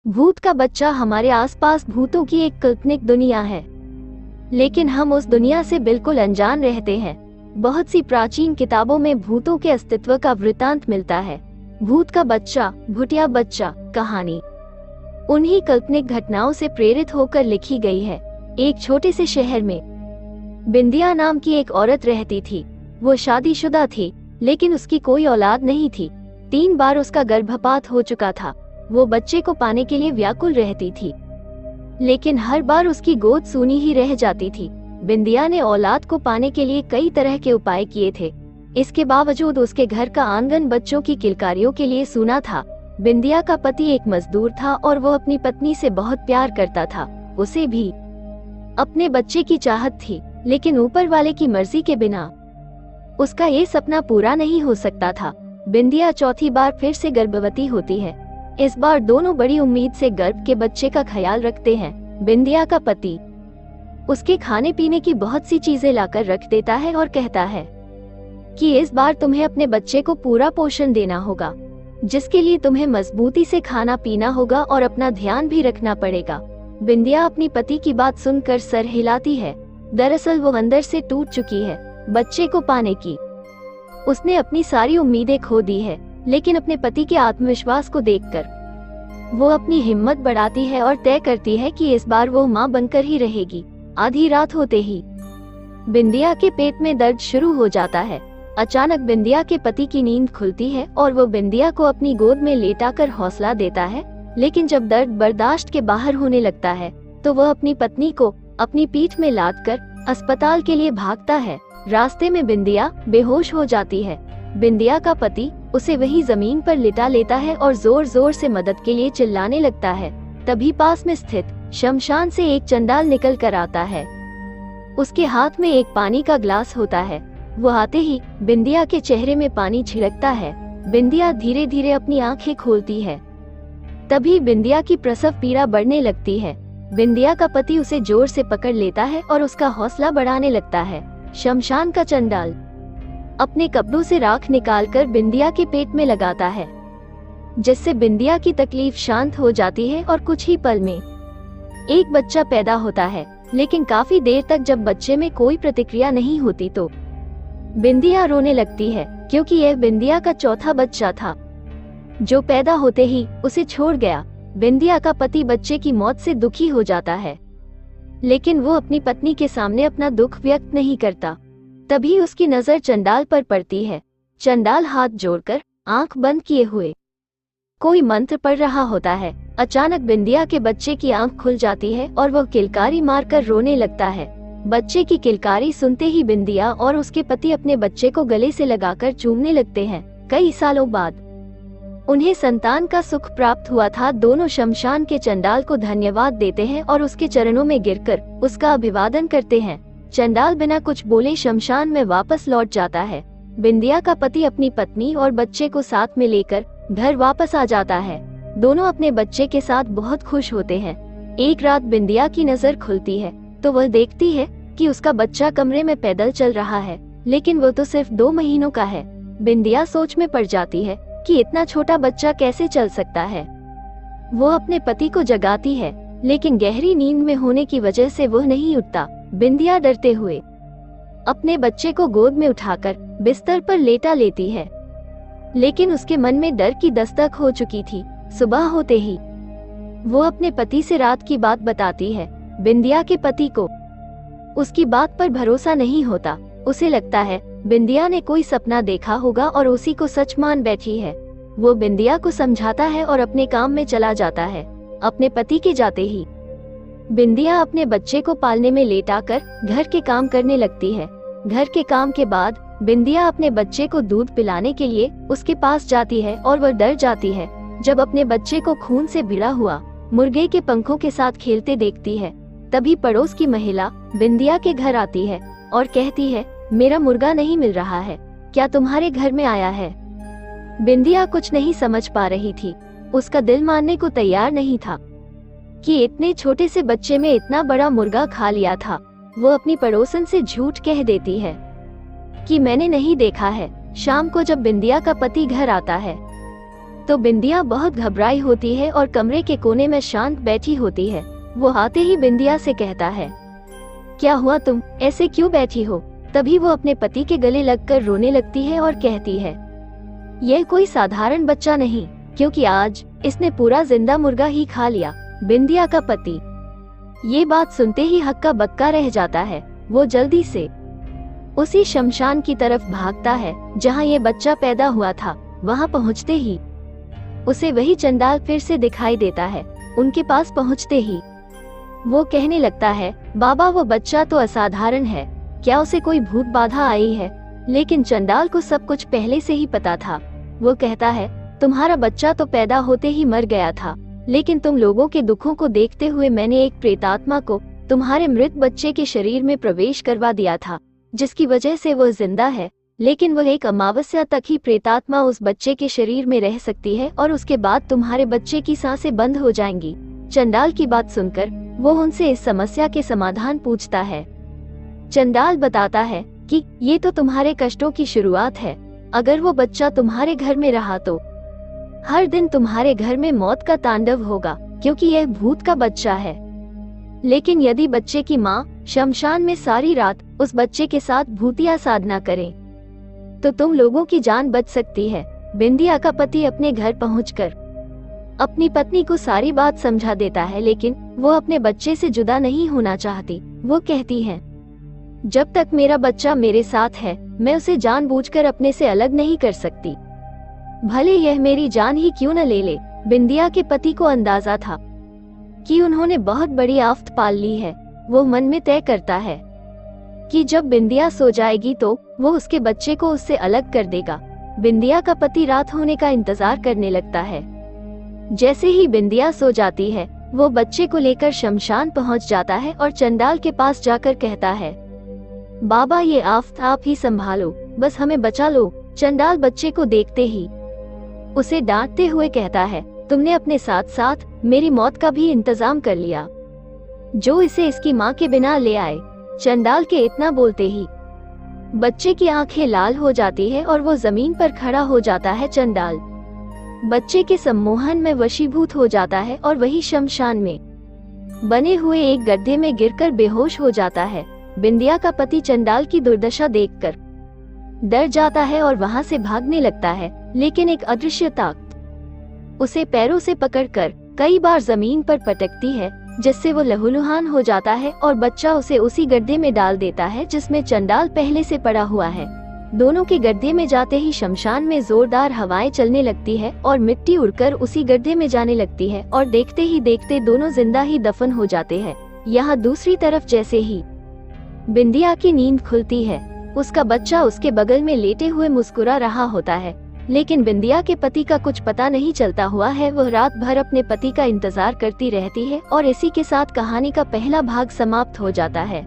भूत का बच्चा हमारे आसपास भूतों की एक काल्पनिक दुनिया है, लेकिन हम उस दुनिया से बिल्कुल अनजान रहते हैं। बहुत सी प्राचीन किताबों में भूतों के अस्तित्व का वृतांत मिलता है। भूत का बच्चा, भूतिया बच्चा कहानी उन्हीं काल्पनिक घटनाओं से प्रेरित होकर लिखी गई है। एक छोटे से शहर में बिंदिया नाम की एक औरत रहती थी। वो शादीशुदा थी, लेकिन उसकी कोई औलाद नहीं थी। 3 बार उसका गर्भपात हो चुका था। वो बच्चे को पाने के लिए व्याकुल रहती थी, लेकिन हर बार उसकी गोद सूनी ही रह जाती थी। बिंदिया ने औलाद को पाने के लिए कई तरह के उपाय किए थे। इसके बावजूद उसके घर का आंगन बच्चों की किलकारियों के लिए सूना था। बिंदिया का पति एक मजदूर था और वो अपनी पत्नी से बहुत प्यार करता था। उसे भी अपने बच्चे की चाहत थी, लेकिन ऊपर वाले की मर्जी के बिना उसका ये सपना पूरा नहीं हो सकता था। बिंदिया चौथी बार फिर से गर्भवती होती है। इस बार दोनों बड़ी उम्मीद से गर्भ के बच्चे का ख्याल रखते हैं। बिंदिया का पति उसके खाने पीने की बहुत सी चीजें लाकर रख देता है और कहता है कि इस बार तुम्हें अपने बच्चे को पूरा पोषण देना होगा, जिसके लिए तुम्हें मजबूती से खाना पीना होगा और अपना ध्यान भी रखना पड़ेगा। बिंदिया अपनी पति की बात सुनकर सर हिलाती है। दरअसल वो अंदर से टूट चुकी है। बच्चे को पाने की उसने अपनी सारी उम्मीदें खो दी है, लेकिन अपने पति के आत्मविश्वास को देखकर वो अपनी हिम्मत बढ़ाती है और तय करती है कि इस बार वो मां बनकर ही रहेगी। आधी रात होते ही बिंदिया के पेट में दर्द शुरू हो जाता है। अचानक बिंदिया के पति की नींद खुलती है और वो बिंदिया को अपनी गोद में लेटाकर हौसला देता है। लेकिन जब दर्द बर्दाश्त के बाहर होने लगता है तो वह अपनी पत्नी को अपनी पीठ में लादकर अस्पताल के लिए भागता है। रास्ते में बिंदिया बेहोश हो जाती है। बिंदिया का पति उसे वही जमीन पर लिटा लेता है और जोर जोर से मदद के लिए चिल्लाने लगता है। तभी पास में स्थित शमशान से एक चंडाल निकल कर आता है। उसके हाथ में एक पानी का ग्लास होता है। वो आते ही बिंदिया के चेहरे में पानी छिड़कता है। बिंदिया धीरे धीरे अपनी आंखें खोलती है। तभी बिंदिया की प्रसव पीड़ा बढ़ने लगती है। बिंदिया का पति उसे जोर से पकड़ लेता है और उसका हौसला बढ़ाने लगता है। शमशान का चंडाल अपने कपड़ों से राख निकालकर बिंदिया के पेट में लगाता है, जिससे बिंदिया की तकलीफ शांत हो जाती है और कुछ ही पल में एक बच्चा पैदा होता है। लेकिन काफी देर तक जब बच्चे में कोई प्रतिक्रिया नहीं होती तो बिंदिया रोने लगती है, क्योंकि यह बिंदिया का चौथा बच्चा था जो पैदा होते ही उसे छोड़ गया। बिंदिया का पति बच्चे की मौत से दुखी हो जाता है, लेकिन वो अपनी पत्नी के सामने अपना दुख व्यक्त नहीं करता। तभी उसकी नजर चंडाल पर पड़ती है। चंडाल हाथ जोड़कर आंख बंद किए हुए कोई मंत्र पढ़ रहा होता है। अचानक बिंदिया के बच्चे की आंख खुल जाती है और वह किलकारी मारकर रोने लगता है। बच्चे की किलकारी सुनते ही बिंदिया और उसके पति अपने बच्चे को गले से लगाकर चूमने लगते हैं। कई सालों बाद उन्हें संतान का सुख प्राप्त हुआ था। दोनों शमशान के चंडाल को धन्यवाद देते हैं और उसके चरणों में गिरकर उसका अभिवादन करते हैं। चंडाल बिना कुछ बोले शमशान में वापस लौट जाता है। बिंदिया का पति अपनी पत्नी और बच्चे को साथ में लेकर घर वापस आ जाता है। दोनों अपने बच्चे के साथ बहुत खुश होते हैं। एक रात बिंदिया की नजर खुलती है तो वह देखती है कि उसका बच्चा कमरे में पैदल चल रहा है, लेकिन वो तो सिर्फ 2 महीनों का है। बिंदिया सोच में पड़ जाती है कि इतना छोटा बच्चा कैसे चल सकता है। वो अपने पति को जगाती है, लेकिन गहरी नींद में होने की वजह से वह नहीं उठता। बिंदिया डरते हुए अपने बच्चे को गोद में उठाकर बिस्तर पर लेटा लेती है, लेकिन उसके मन में डर की दस्तक हो चुकी थी। सुबह होते ही वो अपने पति से रात की बात बताती है। बिंदिया के पति को उसकी बात पर भरोसा नहीं होता। उसे लगता है बिंदिया ने कोई सपना देखा होगा और उसी को सच मान बैठी है। वो बिंदिया को समझाता है और अपने काम में चला जाता है। अपने पति के जाते ही बिंदिया अपने बच्चे को पालने में लेटाकर घर के काम करने लगती है। घर के काम के बाद बिंदिया अपने बच्चे को दूध पिलाने के लिए उसके पास जाती है और वह डर जाती है जब अपने बच्चे को खून से भिड़ा हुआ मुर्गे के पंखों के साथ खेलते देखती है। तभी पड़ोस की महिला बिंदिया के घर आती है और कहती है, मेरा मुर्गा नहीं मिल रहा है, क्या तुम्हारे घर में आया है? बिंदिया कुछ नहीं समझ पा रही थी। उसका दिल मानने को तैयार नहीं था कि इतने छोटे से बच्चे में इतना बड़ा मुर्गा खा लिया था। वो अपनी पड़ोसन से झूठ कह देती है कि मैंने नहीं देखा है। शाम को जब बिंदिया का पति घर आता है तो बिंदिया बहुत घबराई होती है और कमरे के कोने में शांत बैठी होती है। वो आते ही बिंदिया से कहता है, क्या हुआ, तुम ऐसे क्यों बैठी हो? तभी वो अपने पति के गले लगकर रोने लगती है और कहती है, यह कोई साधारण बच्चा नहीं, क्योंकि आज इसने पूरा जिंदा मुर्गा ही खा लिया। बिंदिया का पति ये बात सुनते ही हक्का बक्का रह जाता है। वो जल्दी से उसी शमशान की तरफ भागता है जहाँ ये बच्चा पैदा हुआ था। वहाँ पहुँचते ही उसे वही चंडाल फिर से दिखाई देता है। उनके पास पहुँचते ही वो कहने लगता है, बाबा वो बच्चा तो असाधारण है, क्या उसे कोई भूत बाधा आई है? लेकिन चंडाल को सब कुछ पहले से ही पता था। वो कहता है, तुम्हारा बच्चा तो पैदा होते ही मर गया था, लेकिन तुम लोगों के दुखों को देखते हुए मैंने एक प्रेतात्मा को तुम्हारे मृत बच्चे के शरीर में प्रवेश करवा दिया था, जिसकी वजह से वो जिंदा है। लेकिन वह एक अमावस्या तक ही प्रेतात्मा उस बच्चे के शरीर में रह सकती है और उसके बाद तुम्हारे बच्चे की सांसें बंद हो जाएंगी। चंडाल की बात सुनकर वो उनसे इस समस्या के समाधान पूछता है। चंडाल बताता है कि ये तो तुम्हारे कष्टों की शुरुआत है। अगर वो बच्चा तुम्हारे घर में रहा तो हर दिन तुम्हारे घर में मौत का तांडव होगा, क्योंकि यह भूत का बच्चा है। लेकिन यदि बच्चे की माँ शमशान में सारी रात उस बच्चे के साथ भूतिया साधना करे तो तुम लोगों की जान बच सकती है। बिंदिया का पति अपने घर पहुंचकर अपनी पत्नी को सारी बात समझा देता है, लेकिन वो अपने बच्चे से जुदा नहीं होना चाहती। वो कहती है, जब तक मेरा बच्चा मेरे साथ है मैं उसे जानबूझकर अपने से अलग नहीं कर सकती, भले यह मेरी जान ही क्यों न ले ले। बिंदिया के पति को अंदाजा था कि उन्होंने बहुत बड़ी आफत पाल ली है। वो मन में तय करता है कि जब बिंदिया सो जाएगी तो वो उसके बच्चे को उससे अलग कर देगा। बिंदिया का पति रात होने का इंतजार करने लगता है। जैसे ही बिंदिया सो जाती है वो बच्चे को लेकर शमशान पहुंच जाता है और चंडाल के पास जाकर कहता है, बाबा ये आफत आप ही संभालो, बस हमें बचा लो। चंडाल बच्चे को देखते ही उसे डांटते हुए कहता है, तुमने अपने साथ साथ मेरी मौत का भी इंतजाम कर लिया, जो इसे इसकी माँ के बिना ले आए। चंडाल के इतना बोलते ही बच्चे की आंखें लाल हो जाती है और वो जमीन पर खड़ा हो जाता है। चंडाल बच्चे के सम्मोहन में वशीभूत हो जाता है और वही शमशान में बने हुए एक गड्ढे में गिरकर बेहोश हो जाता है। बिंदिया का पति चंडाल की दुर्दशा देखकर डर जाता है और वहां से भागने लगता है, लेकिन एक अदृश्य ताकत उसे पैरों से पकड़कर कई बार जमीन पर पटकती है, जिससे वो लहूलुहान हो जाता है और बच्चा उसे उसी गड्ढे में डाल देता है जिसमें चंडाल पहले से पड़ा हुआ है। दोनों के गड्ढे में जाते ही शमशान में जोरदार हवाएं चलने लगती है और मिट्टी उड़कर उसी गड्ढे में जाने लगती है और देखते ही देखते दोनों जिंदा ही दफन हो जाते हैं। यहाँ दूसरी तरफ जैसे ही बिंदिया की नींद खुलती है, उसका बच्चा उसके बगल में लेटे हुए मुस्कुरा रहा होता है, लेकिन बिंदिया के पति का कुछ पता नहीं चलता हुआ है। वह रात भर अपने पति का इंतजार करती रहती है और इसी के साथ कहानी का पहला भाग समाप्त हो जाता है।